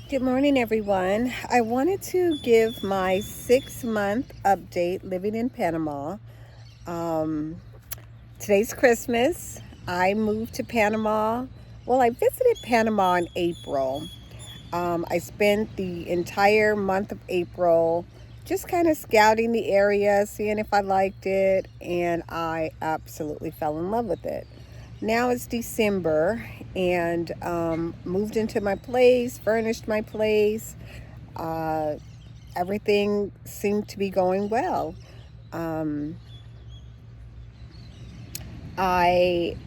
Good morning, everyone. I wanted to give my 6 month update living in Panama. Um, Today's Christmas. I moved to Panama. Well, I visited Panama in April. I spent the entire month of April just kind of scouting the area, seeing if I liked it, and I absolutely fell in love with it. Now it's December, and moved into my place, furnished my place. Uh, Everything seemed to be going well. Um, I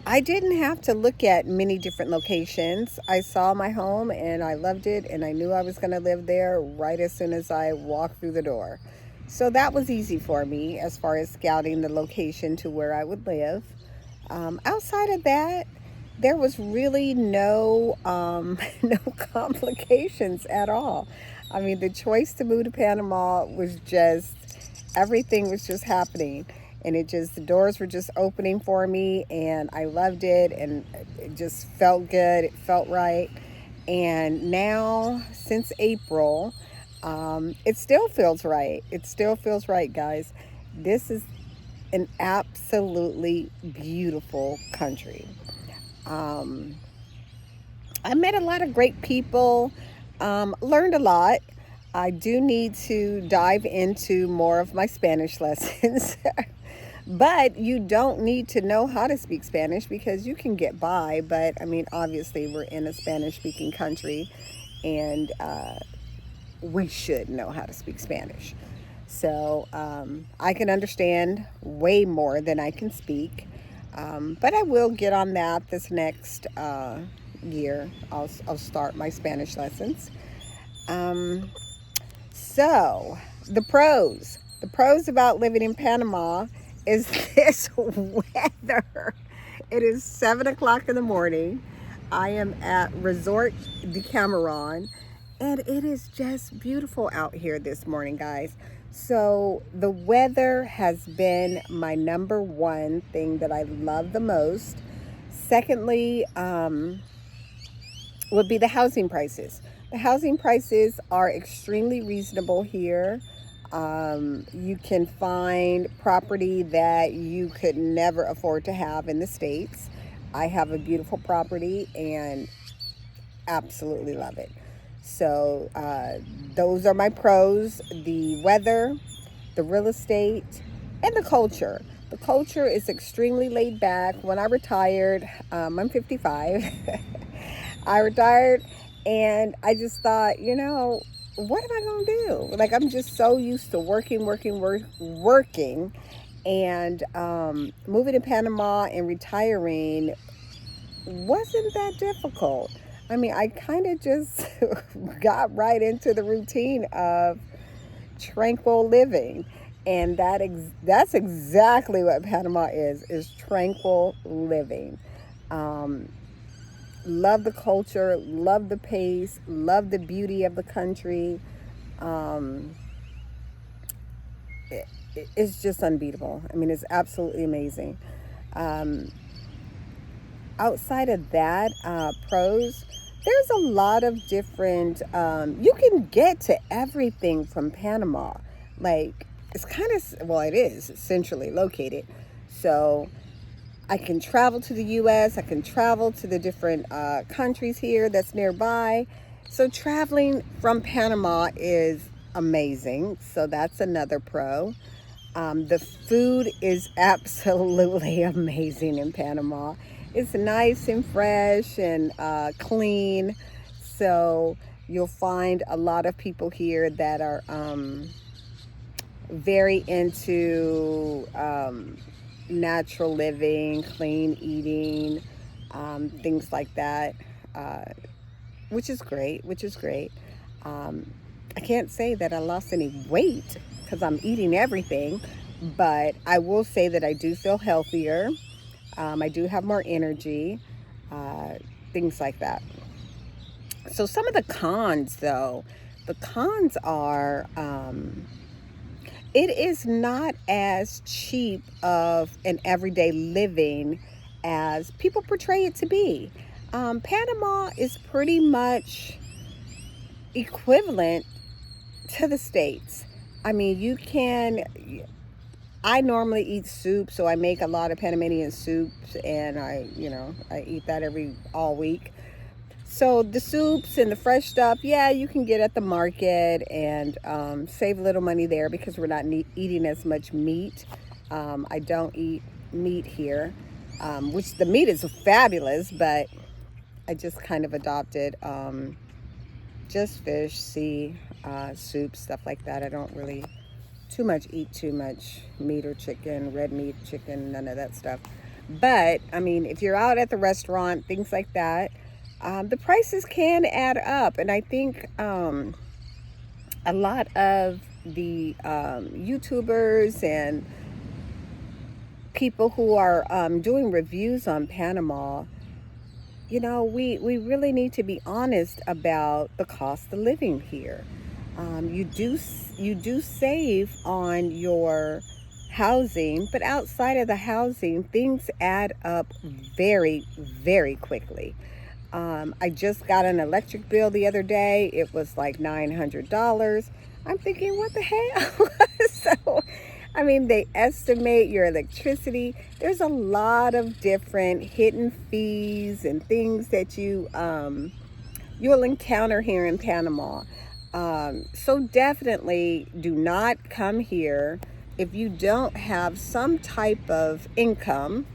I didn't have to look at many different locations. I saw my home and I loved it, and I knew I was going to live there right as soon as I walked through the door. So that was easy for me as far as scouting the location to where I would live. Outside of that, there was really no no complications at all. I mean, the choice to move to Panama was just everything was just happening, and it just the doors were just opening for me, and I loved it, and it just felt good. It felt right, and now since April, it still feels right. It still feels right, guys. This is an absolutely beautiful country. Um, I met a lot of great people, learned a lot. I do need to dive into more of my Spanish lessons. But you don't need to know how to speak Spanish because you can get by. But I mean, obviously, we're in a Spanish speaking country, and we should know how to speak Spanish. So I can understand way more than I can speak. But I will get on that this next year. I'll start my Spanish lessons. Um, so, the pros. The pros about living in Panama is this weather. It is 7 o'clock in the morning. I am at Resort Decameron, and it is just beautiful out here this morning, guys. So, the weather has been my number one thing that I love the most. Secondly, would be the housing prices. The housing prices are extremely reasonable here. You can find property that you could never afford to have in the States. I have a beautiful property and absolutely love it. So, those are my pros: the weather, the real estate, and the culture. The culture is extremely laid back. When I retired, I'm 55. I retired, and I just thought, what am I going to do? Like, I'm just so used to working. And moving to Panama and retiring wasn't that difficult. I mean, I kind of just got right into the routine of tranquil living. And that's exactly what Panama is tranquil living. Um, Love the culture, love the pace, love the beauty of the country. Um, it, it's just unbeatable. I mean, it's absolutely amazing. Um, Outside of that, pros, there's a lot of different, you can get to everything from Panama. Like, it's kind of, well, it is centrally located. So, I can travel to the US, I can travel to the different countries here that's nearby. So, traveling from Panama is amazing. So, that's another pro. The food is absolutely amazing in Panama. It's nice and fresh and clean. So, you'll find a lot of people here that are very into natural living, clean eating, things like that, uh, which is great. Which is great. Um, I can't say that I lost any weight because I'm eating everything, but I will say that I do feel healthier. I do have more energy, uh, things like that. So, some of the cons, though, the cons are it is not as cheap of an everyday living as people portray it to be. Panama is pretty much equivalent to the States. I mean, you can. I normally eat soup, so I make a lot of Panamanian soups, and I eat that all week. So the soups and the fresh stuff, yeah, you can get at the market and save a little money there because we're not eating as much meat. I don't eat meat here, which the meat is fabulous, but I just kind of adopted just fish, soup, stuff like that. I don't really eat too much meat or chicken, red meat, chicken, none of that stuff. But I mean, if you're out at the restaurant, things like that, the prices can add up. And I think a lot of the YouTubers and people who are doing reviews on Panama, we really need to be honest about the cost of living here. You do save on your housing, but outside of the housing, things add up very, very quickly. I just got an electric bill the other day. It was like $900. I'm thinking, what the hell? So, I mean, they estimate your electricity. There's a lot of different hidden fees and things that you'll encounter here in Panama. So definitely do not come here if you don't have some type of income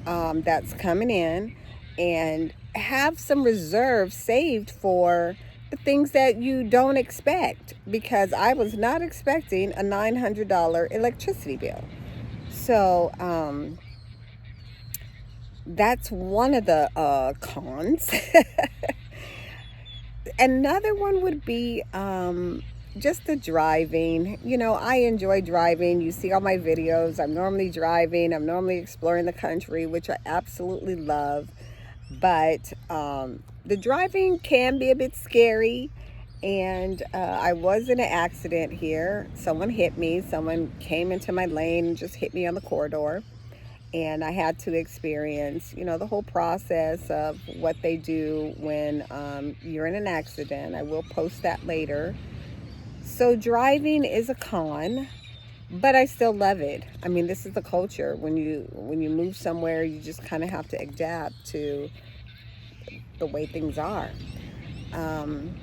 that's coming in, and have some reserves saved for the things that you don't expect, because I was not expecting a $900 electricity bill. So that's one of the cons. Another one would be just the driving. I enjoy driving. You see all my videos. I'm normally driving. I'm normally exploring the country, which I absolutely love. But the driving can be a bit scary. And I was in an accident here. Someone hit me. Someone came into my lane and just hit me on the corridor. And I had to experience, the whole process of what they do when you're in an accident. I will post that later. So driving is a con, but I still love it. I mean, this is the culture. When you move somewhere, you just kind of have to adapt to the way things are. Um,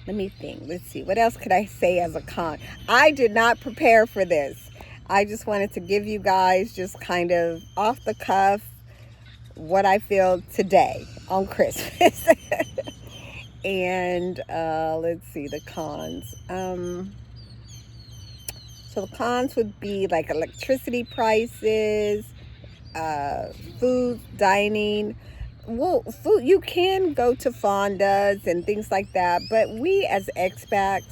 Let me think. Let's see. What else could I say as a con? I did not prepare for this. I just wanted to give you guys just kind of off the cuff what I feel today on Christmas. And let's see the cons. So the cons would be like electricity prices, food, dining. Well, food, you can go to fondas and things like that, but we as expats,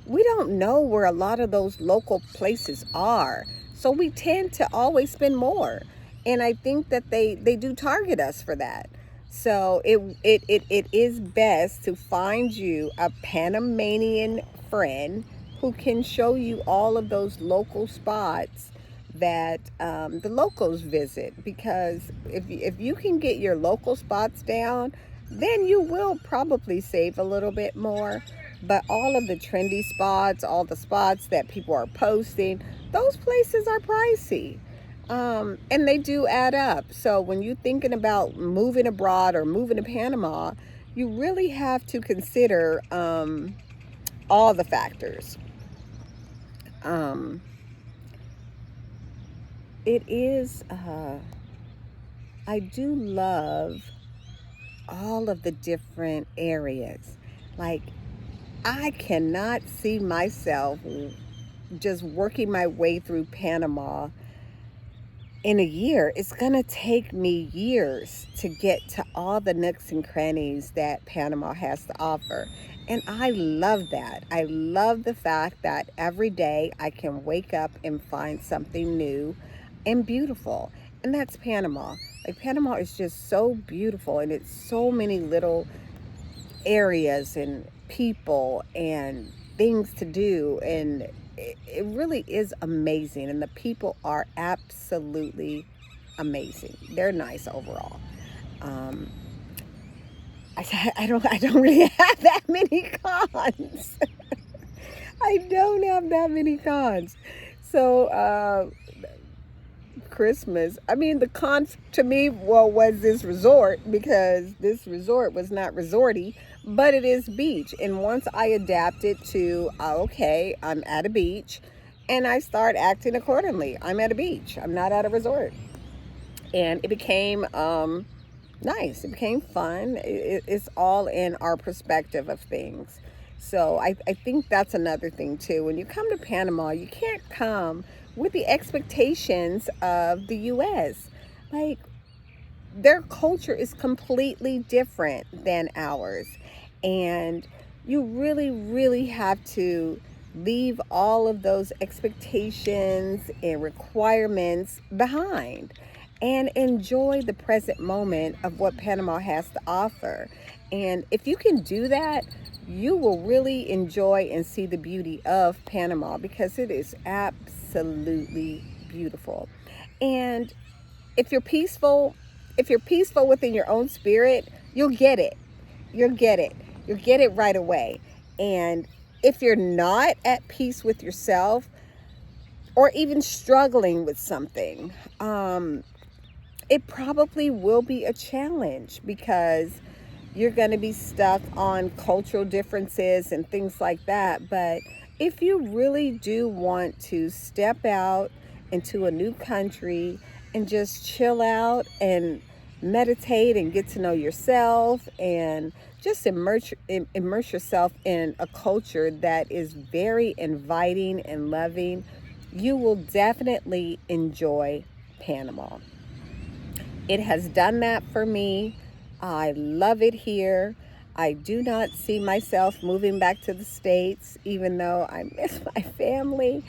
we don't know where a lot of those local places are. So we tend to always spend more. And I think that they do target us for that. So it is best to find you a Panamanian friend who can show you all of those local spots that the locals visit, because if you can get your local spots down, then you will probably save a little bit more. But all of the trendy spots, all the spots that people are posting, those places are pricey. And they do add up. So when you're thinking about moving abroad or moving to Panama, you really have to consider all the factors. Um, it is, I do love all of the different areas. Like, I cannot see myself just working my way through Panama in a year. It's gonna take me years to get to all the nooks and crannies that Panama has to offer. And I love that. I love the fact that every day I can wake up and find something new and beautiful. And that's Panama. Like, Panama is just so beautiful, and it's so many little areas and people and things to do, and it really is amazing, and the people are absolutely amazing. They're nice overall. um, I don't really have that many cons. I don't have that many cons. So, Christmas. I mean, the con to me, well, was this resort, because this resort was not resorty, but it is beach. And once I adapted to, okay, I'm at a beach, and I start acting accordingly. I'm at a beach. I'm not at a resort, and it became nice. It became fun. It's all in our perspective of things. So I think that's another thing too. When you come to Panama, you can't come with the expectations of the U.S. Like, their culture is completely different than ours. And you really, really have to leave all of those expectations and requirements behind and enjoy the present moment of what Panama has to offer. And if you can do that, you will really enjoy and see the beauty of Panama, because it is absolutely beautiful. And if you're peaceful, if you're peaceful within your own spirit, you'll get it. You'll get it. You'll get it right away. And if you're not at peace with yourself, or even struggling with something, it probably will be a challenge, because you're going to be stuck on cultural differences and things like that. But if you really do want to step out into a new country and just chill out and meditate and get to know yourself, and just immerse yourself in a culture that is very inviting and loving, you will definitely enjoy Panama. It has done that for me. I love it here. I do not see myself moving back to the States, even though I miss my family.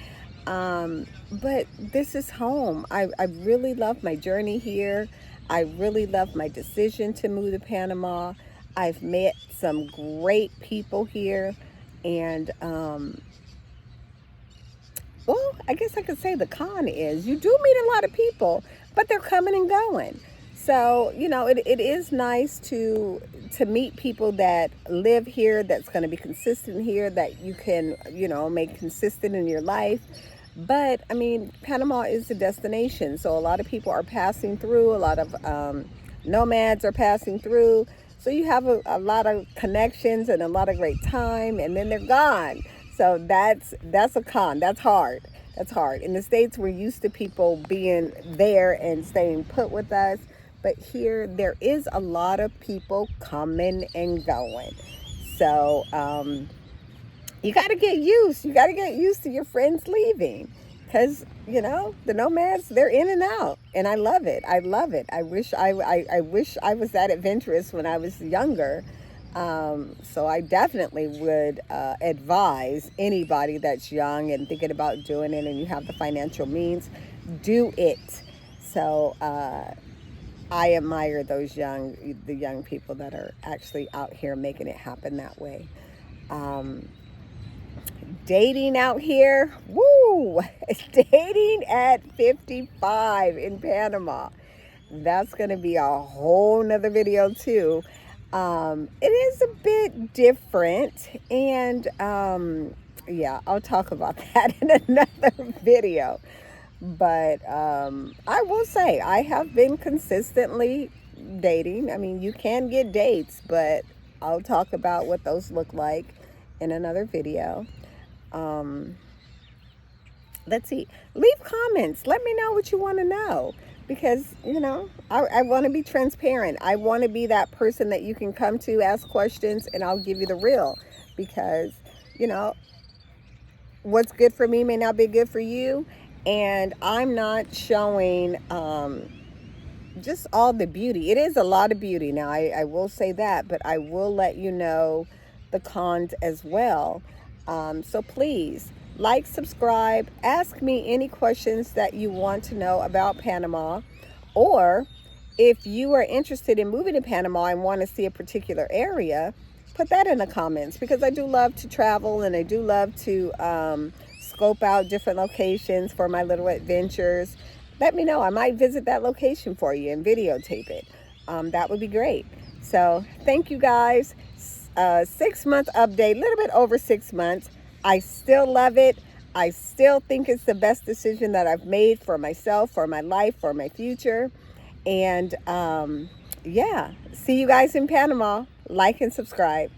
But this is home. I really love my journey here. I really love my decision to move to Panama. I've met some great people here. And, well, I guess I could say the con is you do meet a lot of people, but they're coming and going. So, it is nice to meet people that live here, that's going to be consistent here, that you can, make consistent in your life. But, I mean, Panama is a destination. So a lot of people are passing through. A lot of nomads are passing through. So you have a lot of connections and a lot of great time, and then they're gone. So that's a con. That's hard. That's hard. In the States, we're used to people being there and staying put with us. But here, there is a lot of people coming and going. So you got to get used. You got to get used to your friends leaving, because, the nomads, they're in and out. And I love it. I love it. I wish I wish I was that adventurous when I was younger. So I definitely would advise anybody that's young and thinking about doing it, and you have the financial means, do it. So I admire the young people that are actually out here making it happen that way. Dating out here, woo! Dating at 55 in Panama. That's going to be a whole nother video too. It is a bit different, and yeah, I'll talk about that in another video. But I will say I have been consistently dating. I mean, you can get dates, but I'll talk about what those look like in another video. Let's see. Leave comments. Let me know what you want to know, because, I want to be transparent. I want to be that person that you can come to, ask questions, and I'll give you the real, because, what's good for me may not be good for you. And I'm not showing just all the beauty. It is a lot of beauty. Now, I will say that, but I will let you know the cons as well. So please like, subscribe, ask me any questions that you want to know about Panama. Or if you are interested in moving to Panama and want to see a particular area, put that in the comments, because I do love to travel, and I do love to scope out different locations for my little adventures. Let me know. I might visit that location for you and videotape it. That would be great. So thank you guys. 6 month update, a little bit over 6 months. I still love it. I still think it's the best decision that I've made for myself, for my life, for my future. And yeah, see you guys in Panama. Like and subscribe.